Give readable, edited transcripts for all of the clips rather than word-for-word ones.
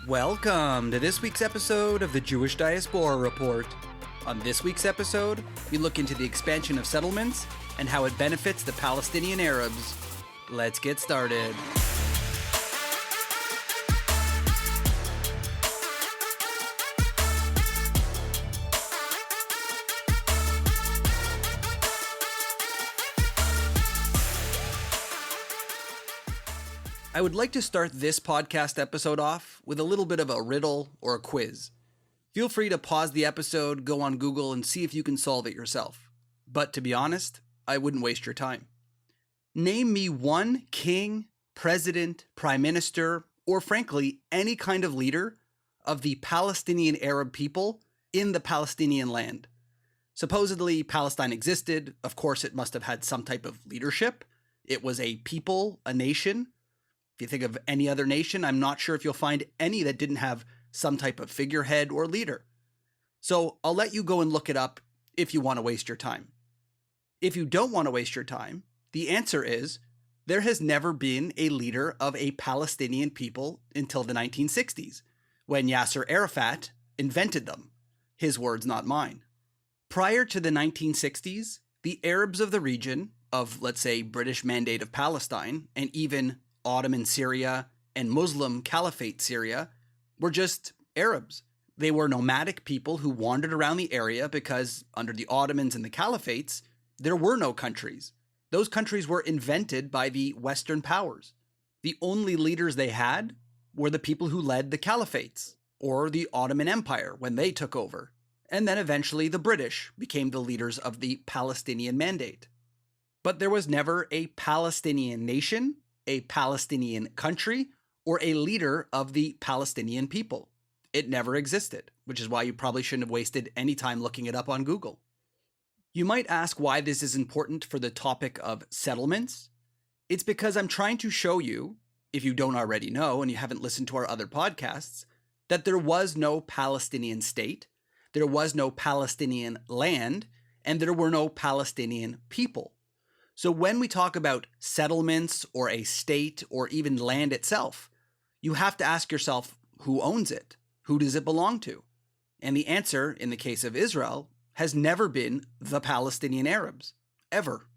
Welcome to this week's episode of the Jewish Diaspora Report. On this week's episode, we look into the expansion of settlements and how it benefits the Palestinian Arabs. Let's get started. I would like to start this podcast episode off with a little bit of a riddle or a quiz. Feel free to pause the episode, go on Google, and see if you can solve it yourself. But to be honest, I wouldn't waste your time. Name me one king, president, prime minister, or frankly, any kind of leader of the Palestinian Arab people in the Palestinian land. Supposedly, Palestine existed. Of course, it must have had some type of leadership. It was a people, a nation. If you think of any other nation, I'm not sure if you'll find any that didn't have some type of figurehead or leader. So I'll let you go and look it up if you want to waste your time. If you don't want to waste your time, the answer is there has never been a leader of a Palestinian people until the 1960s, when Yasser Arafat invented them. His words, not mine. Prior to the 1960s, the Arabs of the region of, let's say, British Mandate of Palestine, and even Ottoman Syria and Muslim Caliphate Syria were just Arabs. They were nomadic people who wandered around the area because under the Ottomans and the Caliphates, there were no countries. Those countries were invented by the Western powers. The only leaders they had were the people who led the Caliphates or the Ottoman Empire when they took over. And then eventually the British became the leaders of the Palestinian Mandate. But there was never a Palestinian nation, a Palestinian country, or a leader of the Palestinian people. It never existed, which is why you probably shouldn't have wasted any time looking it up on Google. You might ask why this is important for the topic of settlements. It's because I'm trying to show you, if you don't already know and you haven't listened to our other podcasts, that there was no Palestinian state, there was no Palestinian land, and there were no Palestinian people. So when we talk about settlements or a state or even land itself, you have to ask yourself, who owns it? Who does it belong to? And the answer, in the case of Israel, has never been the Palestinian Arabs, ever.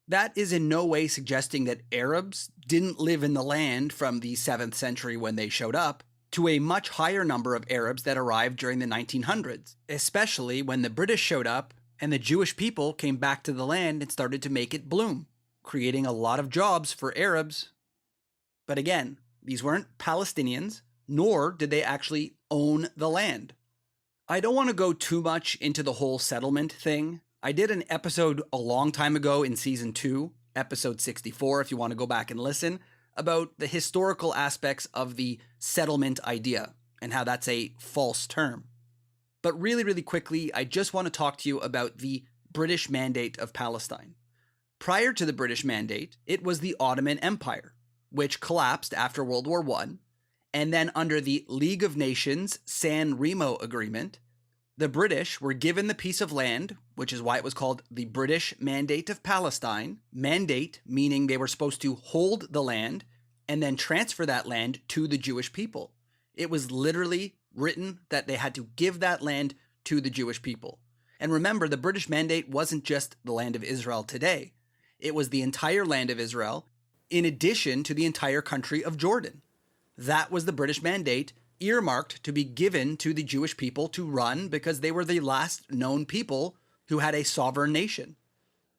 That is in no way suggesting that Arabs didn't live in the land from the 7th century when they showed up to a much higher number of Arabs that arrived during the 1900s, especially when the British showed up and the Jewish people came back to the land and started to make it bloom, creating a lot of jobs for Arabs. But again, these weren't Palestinians, nor did they actually own the land. I don't want to go too much into the whole settlement thing. I did an episode a long time ago in season 2, episode 64, if you want to go back and listen, about the historical aspects of the settlement idea and how that's a false term. But really, really quickly, I just want to talk to you about the British Mandate of Palestine. Prior to the British Mandate, it was the Ottoman Empire, which collapsed after World War I, and then under the League of Nations San Remo Agreement, the British were given the piece of land, which is why it was called the British Mandate of Palestine. Mandate meaning they were supposed to hold the land and then transfer that land to the Jewish people. It was literally written that they had to give that land to the Jewish people. And remember, the British Mandate wasn't just the land of Israel today. It was the entire land of Israel, in addition to the entire country of Jordan. That was the British Mandate, earmarked to be given to the Jewish people to run because they were the last known people who had a sovereign nation.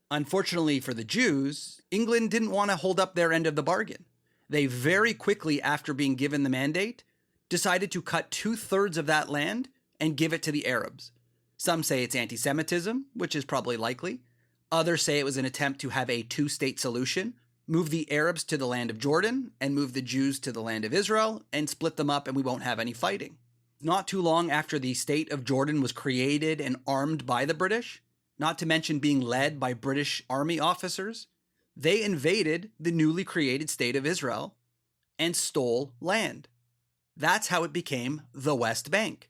Unfortunately for the Jews, England didn't want to hold up their end of the bargain. They very quickly, after being given the mandate, decided to cut 2/3 of that land and give it to the Arabs. Some say it's anti-Semitism, which is probably likely. Others say it was an attempt to have a two-state solution, move the Arabs to the land of Jordan and move the Jews to the land of Israel and split them up and we won't have any fighting. Not too long after the state of Jordan was created and armed by the British, not to mention being led by British army officers, they invaded the newly created state of Israel and stole land. That's how it became the West Bank.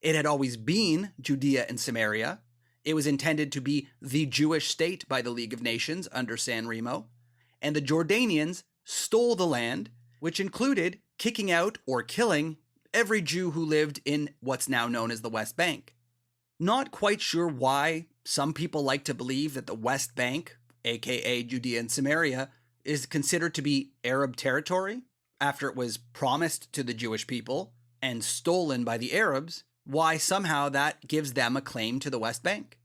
It had always been Judea and Samaria. It was intended to be the Jewish state by the League of Nations under San Remo. And the Jordanians stole the land, which included kicking out or killing every Jew who lived in what's now known as the West Bank. Not quite sure why some people like to believe that the West Bank, aka Judea and Samaria, is considered to be Arab territory after it was promised to the Jewish people and stolen by the Arabs, why somehow that gives them a claim to the West Bank.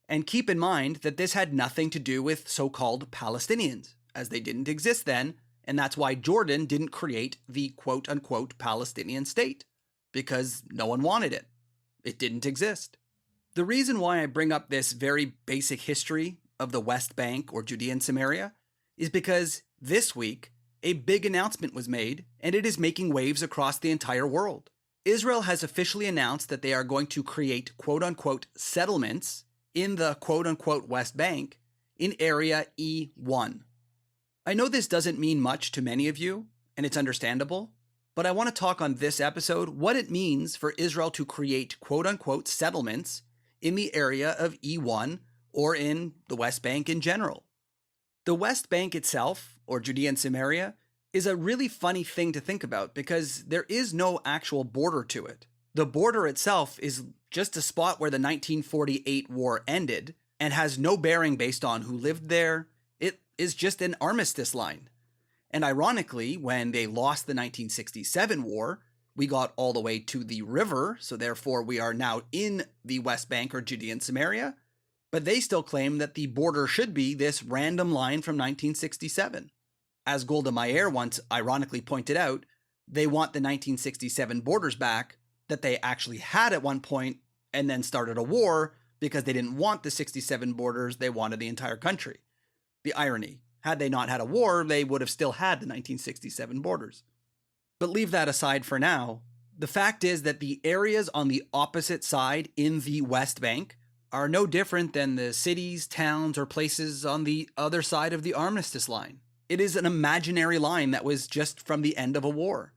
And keep in mind that this had nothing to do with so-called Palestinians, as they didn't exist then, and that's why Jordan didn't create the quote-unquote Palestinian state, because no one wanted it. It didn't exist. The reason why I bring up this very basic history of the West Bank or Judea and Samaria is because this week, a big announcement was made, and it is making waves across the entire world. Israel has officially announced that they are going to create quote-unquote settlements in the quote-unquote West Bank in Area E1. I know this doesn't mean much to many of you, and it's understandable, but I want to talk on this episode what it means for Israel to create quote-unquote settlements in the area of E1 or in the West Bank in general. The West Bank itself, or Judea and Samaria, is a really funny thing to think about because there is no actual border to it. The border itself is just a spot where the 1948 war ended and has no bearing based on who lived there. It is just an armistice line. And ironically, when they lost the 1967 war, we got all the way to the river, so therefore we are now in the West Bank or Judea and Samaria, but they still claim that the border should be this random line from 1967. As Golda Meir once ironically pointed out, they want the 1967 borders back that they actually had at one point and then started a war because they didn't want the 67 borders, they wanted the entire country. The irony, had they not had a war, they would have still had the 1967 borders. But leave that aside for now. The fact is that the areas on the opposite side in the West Bank are no different than the cities, towns, or places on the other side of the armistice line. It is an imaginary line that was just from the end of a war.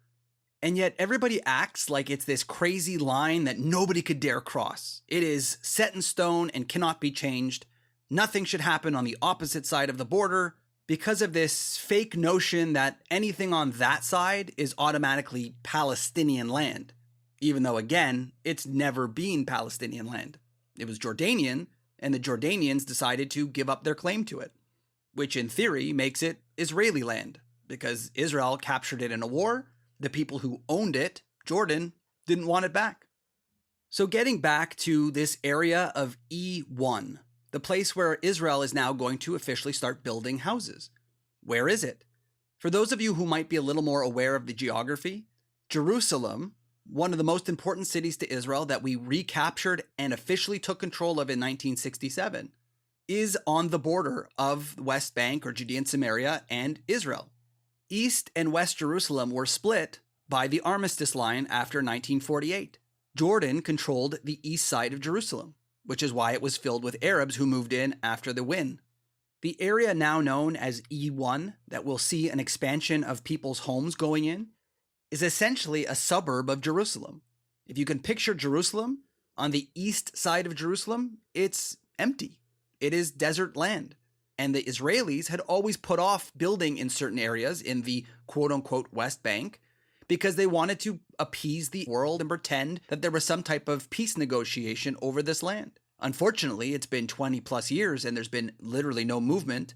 And yet everybody acts like it's this crazy line that nobody could dare cross. It is set in stone and cannot be changed. Nothing should happen on the opposite side of the border because of this fake notion that anything on that side is automatically Palestinian land, even though, again, it's never been Palestinian land. It was Jordanian, and the Jordanians decided to give up their claim to it, which in theory makes it Israeli land, because Israel captured it in a war. The people who owned it, Jordan, didn't want it back. So getting back to this area of E1, the place where Israel is now going to officially start building houses. Where is it? For those of you who might be a little more aware of the geography, Jerusalem, one of the most important cities to Israel that we recaptured and officially took control of in 1967, is on the border of the West Bank or Judea and Samaria and Israel. East and West Jerusalem were split by the armistice line after 1948. Jordan controlled the east side of Jerusalem, which is why it was filled with Arabs who moved in after the win. The area now known as E1, that will see an expansion of people's homes going in, is essentially a suburb of Jerusalem. If you can picture Jerusalem, on the east side of Jerusalem, it's empty. It is desert land. And the Israelis had always put off building in certain areas in the quote-unquote West Bank because they wanted to appease the world and pretend that there was some type of peace negotiation over this land. Unfortunately, it's been 20 plus years and there's been literally no movement.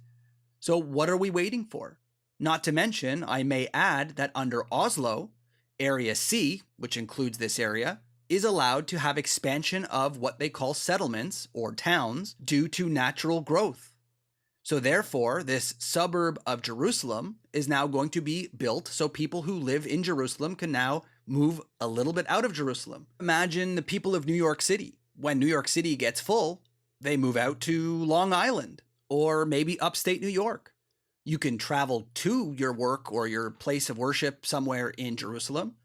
So what are we waiting for? Not to mention, I may add that under Oslo, Area C, which includes this area, is allowed to have expansion of what they call settlements or towns due to natural growth. So therefore, this suburb of Jerusalem is now going to be built so people who live in Jerusalem can now move a little bit out of Jerusalem. Imagine the people of New York City. When New York City gets full, they move out to Long Island or maybe upstate New York. You can travel to your work or your place of worship somewhere in Jerusalem,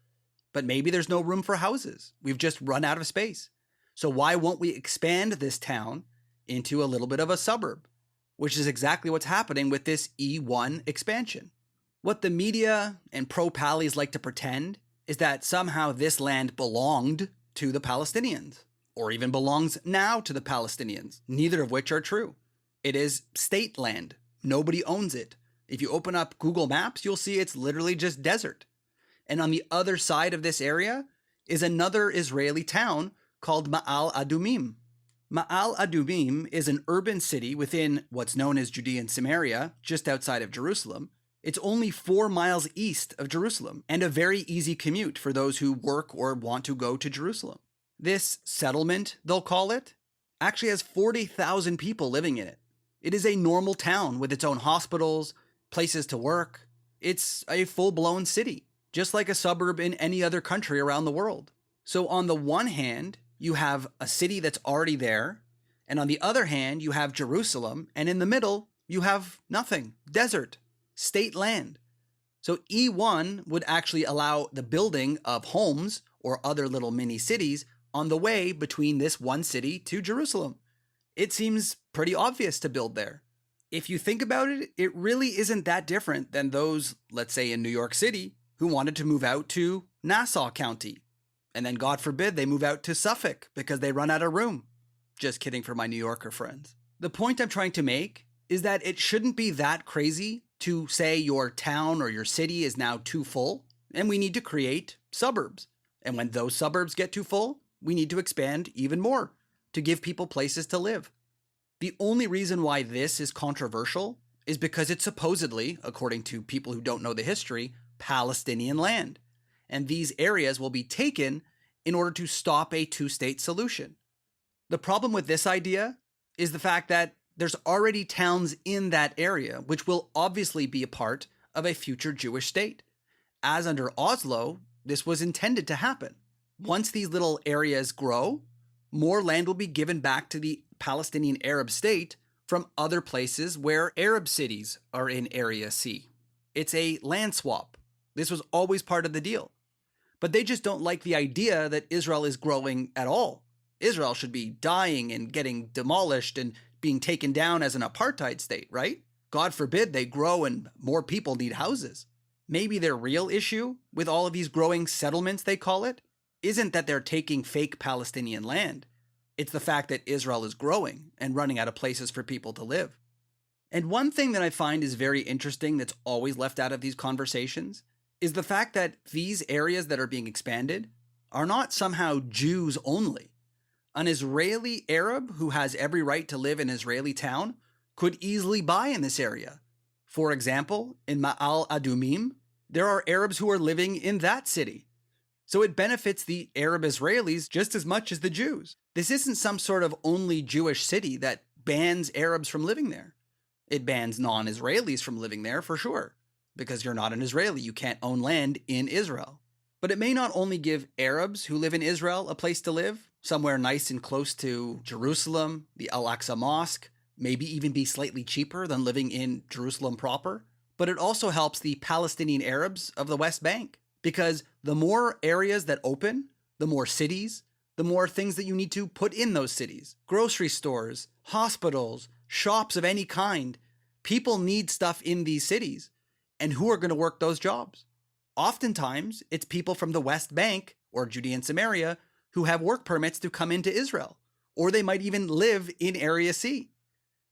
but maybe there's no room for houses. We've just run out of space. So why won't we expand this town into a little bit of a suburb? Which is exactly what's happening with this E1 expansion. What the media and pro-Pallies like to pretend is that somehow this land belonged to the Palestinians, or even belongs now to the Palestinians, neither of which are true. It is state land. Nobody owns it. If you open up Google Maps, you'll see it's literally just desert. And on the other side of this area, is another Israeli town called Ma'al Adumim. Ma'al Adumim is an urban city within what's known as Judea and Samaria, just outside of Jerusalem. It's only 4 miles east of Jerusalem and a very easy commute for those who work or want to go to Jerusalem. This settlement, they'll call it, actually has 40,000 people living in it. It is a normal town with its own hospitals, places to work. It's a full-blown city, just like a suburb in any other country around the world. So on the one hand, you have a city that's already there, and on the other hand, you have Jerusalem, and in the middle, you have nothing, desert, state land. So E1 would actually allow the building of homes or other little mini cities on the way between this one city to Jerusalem. It seems pretty obvious to build there. If you think about it, it really isn't that different than those, let's say in New York City, who wanted to move out to Nassau County. And then, God forbid, they move out to Suffolk because they run out of room. Just kidding for my New Yorker friends. The point I'm trying to make is that it shouldn't be that crazy to say your town or your city is now too full, and we need to create suburbs. And when those suburbs get too full, we need to expand even more to give people places to live. The only reason why this is controversial is because it's supposedly, according to people who don't know the history, Palestinian land. And these areas will be taken in order to stop a two-state solution. The problem with this idea is the fact that there's already towns in that area, which will obviously be a part of a future Jewish state. As under Oslo, this was intended to happen. Once these little areas grow, more land will be given back to the Palestinian Arab state from other places where Arab cities are in Area C. It's a land swap. This was always part of the deal. But they just don't like the idea that Israel is growing at all. Israel should be dying and getting demolished and being taken down as an apartheid state, right? God forbid they grow and more people need houses. Maybe their real issue with all of these growing settlements, they call it, isn't that they're taking fake Palestinian land. It's the fact that Israel is growing and running out of places for people to live. And one thing that I find is very interesting that's always left out of these conversations is the fact that these areas that are being expanded are not somehow Jews only. An Israeli Arab who has every right to live in an Israeli town could easily buy in this area. For example, in Ma'al Adumim, there are Arabs who are living in that city. So it benefits the Arab Israelis just as much as the Jews. This isn't some sort of only Jewish city that bans Arabs from living there. It bans non-Israelis from living there for sure. Because you're not an Israeli, you can't own land in Israel. But it may not only give Arabs who live in Israel a place to live, somewhere nice and close to Jerusalem, the Al-Aqsa Mosque, maybe even be slightly cheaper than living in Jerusalem proper, but it also helps the Palestinian Arabs of the West Bank. Because the more areas that open, the more cities, the more things that you need to put in those cities. Grocery stores, hospitals, shops of any kind. People need stuff in these cities. And who are going to work those jobs? Oftentimes, it's people from the West Bank or Judea and Samaria who have work permits to come into Israel, or they might even live in Area C.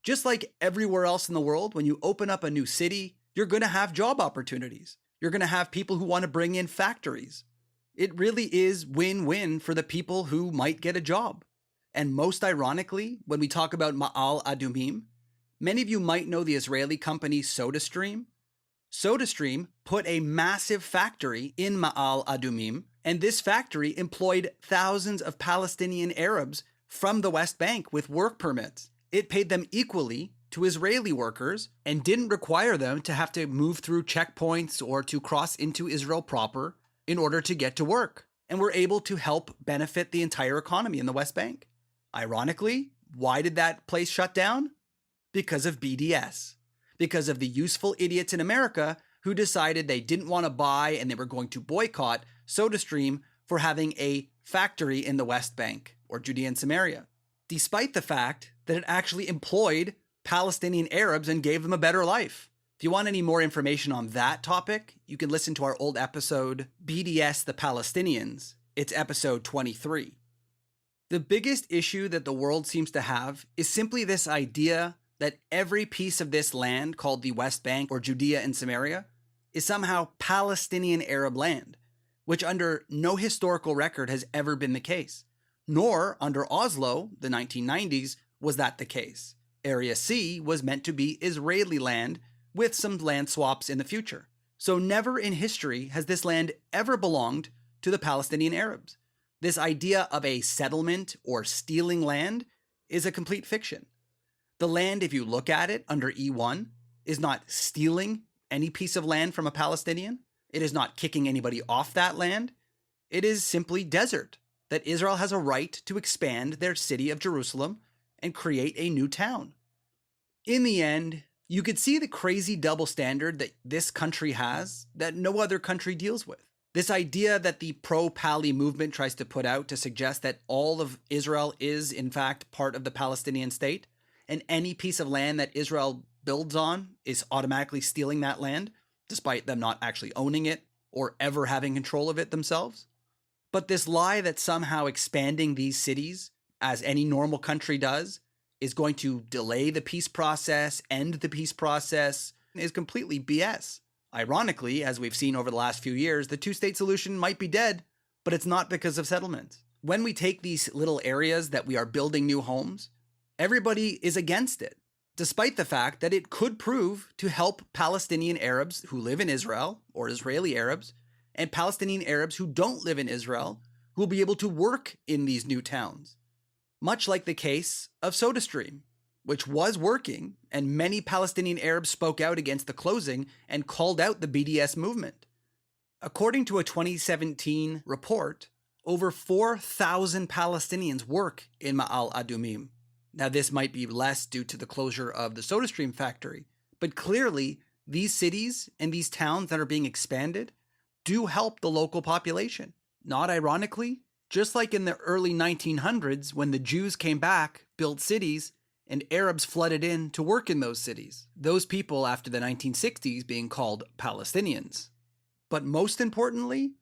Just like everywhere else in the world, when you open up a new city, you're going to have job opportunities. You're going to have people who want to bring in factories. It really is win-win for the people who might get a job. And most ironically, when we talk about Ma'al Adumim, many of you might know the Israeli company SodaStream. SodaStream put a massive factory in Ma'al Adumim, and this factory employed thousands of Palestinian Arabs from the West Bank with work permits. It paid them equally to Israeli workers and didn't require them to have to move through checkpoints or to cross into Israel proper in order to get to work, and were able to help benefit the entire economy in the West Bank. Ironically, why did that place shut down? Because of BDS. Because of the useful idiots in America who decided they didn't want to buy and they were going to boycott SodaStream for having a factory in the West Bank or Judea and Samaria, despite the fact that it actually employed Palestinian Arabs and gave them a better life. If you want any more information on that topic, you can listen to our old episode, BDS the Palestinians. It's episode 23. The biggest issue that the world seems to have is simply this idea that every piece of this land called the West Bank or Judea and Samaria is somehow Palestinian Arab land, which under no historical record has ever been the case. Nor under Oslo, the 1990s, was that the case. Area C was meant to be Israeli land with some land swaps in the future. So never in history has this land ever belonged to the Palestinian Arabs. This idea of a settlement or stealing land is a complete fiction. The land, if you look at it under E1, is not stealing any piece of land from a Palestinian. It is not kicking anybody off that land. It is simply desert that Israel has a right to expand their city of Jerusalem and create a new town. In the end, you could see the crazy double standard that this country has that no other country deals with. This idea that the pro-Pali movement tries to put out to suggest that all of Israel is, in fact, part of the Palestinian state, and any piece of land that Israel builds on is automatically stealing that land, despite them not actually owning it or ever having control of it themselves. But this lie that somehow expanding these cities, as any normal country does, is going to delay the peace process, end the peace process, is completely BS. Ironically, as we've seen over the last few years, the two-state solution might be dead, but it's not because of settlements. When we take these little areas that we are building new homes, everybody is against it, despite the fact that it could prove to help Palestinian Arabs who live in Israel, or Israeli Arabs, and Palestinian Arabs who don't live in Israel, who will be able to work in these new towns. Much like the case of SodaStream, which was working, and many Palestinian Arabs spoke out against the closing and called out the BDS movement. According to a 2017 report, over 4,000 Palestinians work in Ma'al Adumim. Now, this might be less due to the closure of the SodaStream factory, but clearly these cities and these towns that are being expanded do help the local population. Not ironically, just like in the early 1900s when the Jews came back, built cities, and Arabs flooded in to work in those cities. Those people after the 1960s being called Palestinians. But most importantly,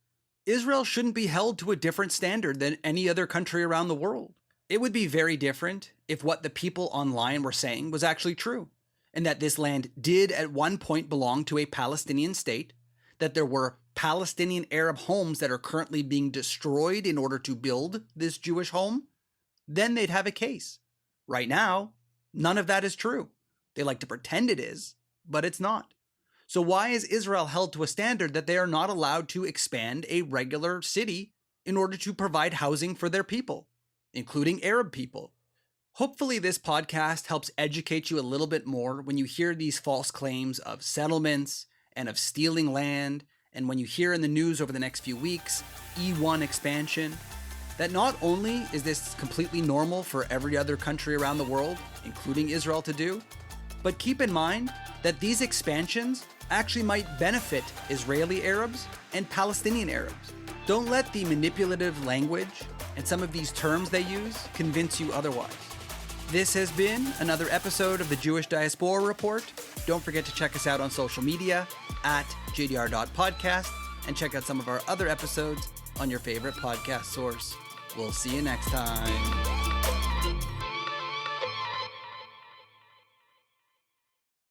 Israel shouldn't be held to a different standard than any other country around the world. It would be very different if what the people online were saying was actually true, and that this land did at one point belong to a Palestinian state, that there were Palestinian Arab homes that are currently being destroyed in order to build this Jewish home. Then they'd have a case. Right now, none of that is true. They like to pretend it is, but it's not. So why is Israel held to a standard that they are not allowed to expand a regular city in order to provide housing for their people, including Arab people? Hopefully this podcast helps educate you a little bit more when you hear these false claims of settlements and of stealing land, and when you hear in the news over the next few weeks, E1 expansion, that not only is this completely normal for every other country around the world, including Israel, to do, but keep in mind that these expansions actually might benefit Israeli Arabs and Palestinian Arabs. Don't let the manipulative language and some of these terms they use convince you otherwise. This has been another episode of the Jewish Diaspora Report. Don't forget to check us out on social media at jdr.podcast and check out some of our other episodes on your favorite podcast source. We'll see you next time.